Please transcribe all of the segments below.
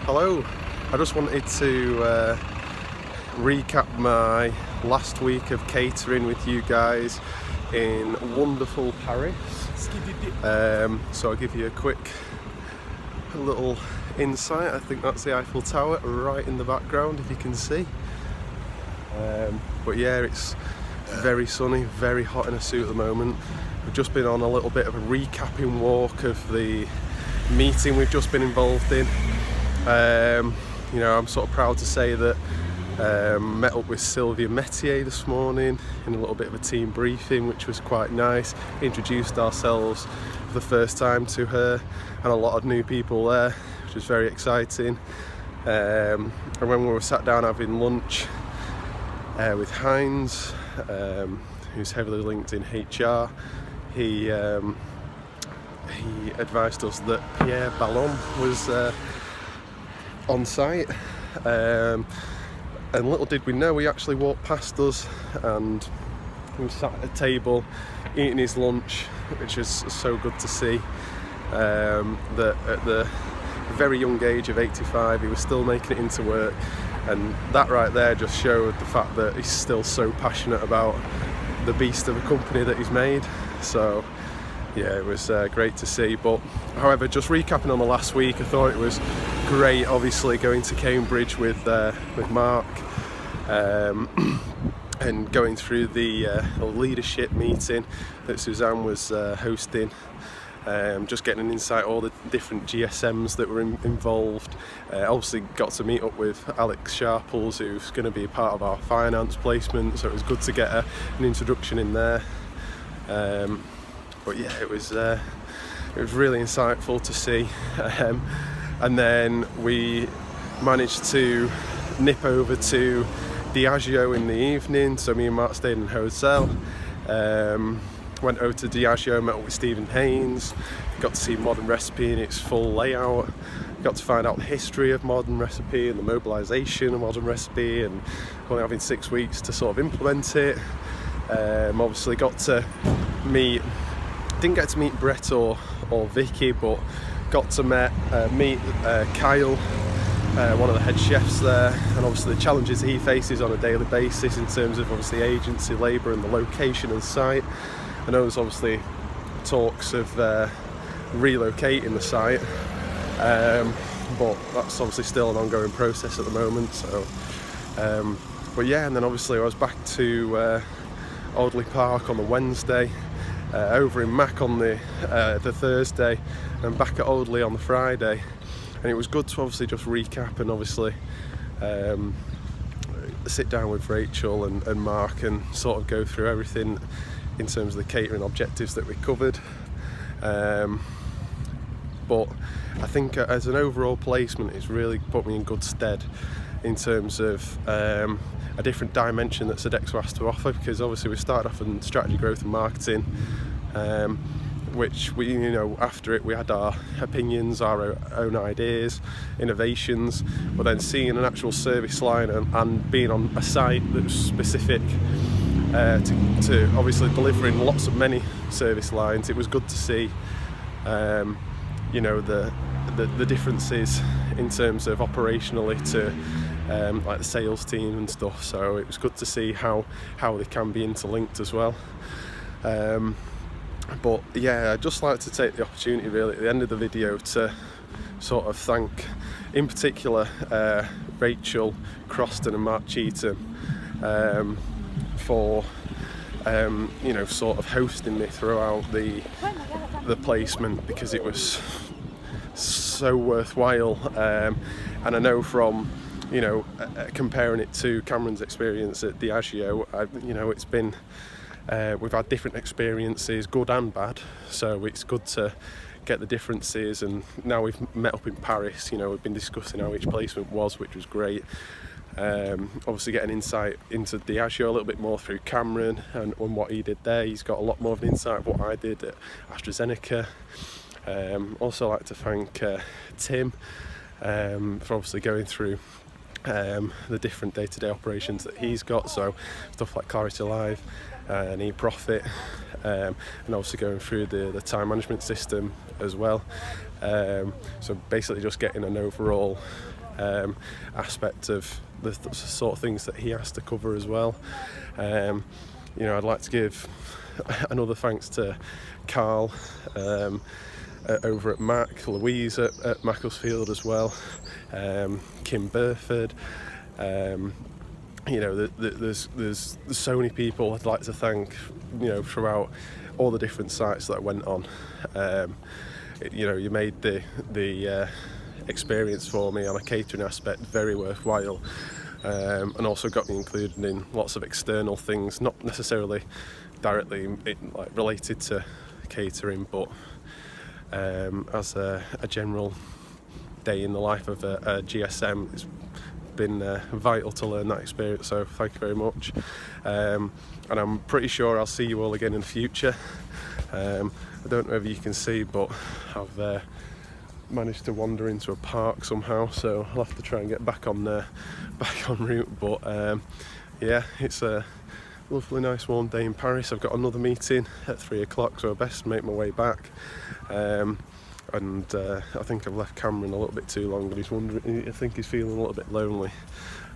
Hello, I just wanted to recap my last week of catering with you guys in wonderful Paris. So I'll give you a little insight. I think that's the Eiffel Tower right in the background, if you can see. But yeah, it's very sunny, very hot in a suit at the moment. We've just been on a little bit of a recapping walk of the meeting we've just been involved in. You know, I'm sort of proud to say that met up with Sylvia Metier this morning in a little bit of a team briefing, which was quite nice. Introduced ourselves for the first time to her and a lot of new people there, which was very exciting. And when we were sat down having lunch with Heinz, who's heavily linked in HR, he advised us that Pierre Ballon was on site, and little did we know, he actually walked past us and he was sat at a table eating his lunch, which is so good to see. That at the very young age of 85 he was still making it into work, and that right there just showed the fact that he's still so passionate about the beast of a company that he's made. So yeah, it was great to see. But however, just recapping on the last week, I thought it was great, obviously going to Cambridge with Mark, and going through the leadership meeting that Suzanne was hosting, just getting an insight all the different GSMs that were involved. Obviously got to meet up with Alex Sharples, who's going to be part of our finance placement, so it was good to get an introduction in there. But yeah, it was really insightful to see. And then we managed to nip over to Diageo in the evening, so me and Mark stayed in a hotel. Went over to Diageo, met up with Stephen Haynes, got to see Modern Recipe in its full layout, got to find out the history of Modern Recipe and the mobilisation of Modern Recipe, and only having 6 weeks to sort of implement it. Obviously got to didn't get to meet Brett or Vicky, but got to meet Kyle, one of the head chefs there, and obviously the challenges he faces on a daily basis in terms of obviously agency labour and the location and site. I know there's obviously talks of relocating the site, but that's obviously still an ongoing process at the moment. So, but yeah, and then obviously I was back to Audley Park on the Wednesday, over in Mac on the Thursday, and back at Audley on the Friday. And it was good to obviously just recap and obviously sit down with Rachel and Mark and sort of go through everything in terms of the catering objectives that we covered. But I think as an overall placement, it's really put me in good stead in terms of a different dimension that Sodexo has to offer, because obviously we started off in strategy, growth and marketing, which we, you know, after it we had our opinions, our own ideas, innovations, but then seeing an actual service line and being on a site that was specific to obviously delivering lots of many service lines, it was good to see you know, the differences in terms of operationally to like the sales team and stuff. So it was good to see how they can be interlinked as well. But yeah, I'd just like to take the opportunity really at the end of the video to sort of thank in particular Rachel Croston and Mark Cheetham for you know, sort of hosting me throughout the placement, because it was so worthwhile. And I know from, you know, comparing it to Cameron's experience at Diageo, you know, it's been we've had different experiences, good and bad, so it's good to get the differences. And now we've met up in Paris, you know, we've been discussing how each placement was, which was great. Obviously getting insight into Diageo a little bit more through Cameron and what he did there. He's got a lot more of an insight of what I did at AstraZeneca. Also like to thank Tim for obviously going through the different day-to-day operations that he's got, so stuff like Clarity Live. and e-profit, and also going through the time management system as well. So basically just getting an overall aspect of the sort of things that he has to cover as well. You know, I'd like to give another thanks to Carl over at Mac, Louise at Macclesfield as well, Kim Burford. You know, there's so many people I'd like to thank, you know, throughout all the different sites that I went on. You know, you made the experience for me on a catering aspect very worthwhile, and also got me included in lots of external things, not necessarily directly like related to catering, but as a general day in the life of a GSM. It's been vital to learn that experience, so thank you very much. And I'm pretty sure I'll see you all again in the future. I don't know if you can see, but I've managed to wander into a park somehow, so I'll have to try and get back on route. But yeah, it's a lovely nice warm day in Paris. I've got another meeting at 3 o'clock, so I best make my way back. And I think I've left Cameron a little bit too long, and he's wondering, I think he's feeling a little bit lonely.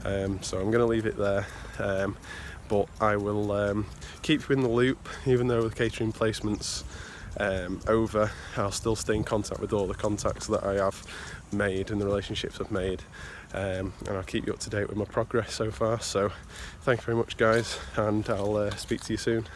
So I'm going to leave it there. But I will keep you in the loop, even though the catering placement's over. I'll still stay in contact with all the contacts that I have made and the relationships I've made, and I'll keep you up to date with my progress so far. So thank you very much, guys, and I'll speak to you soon.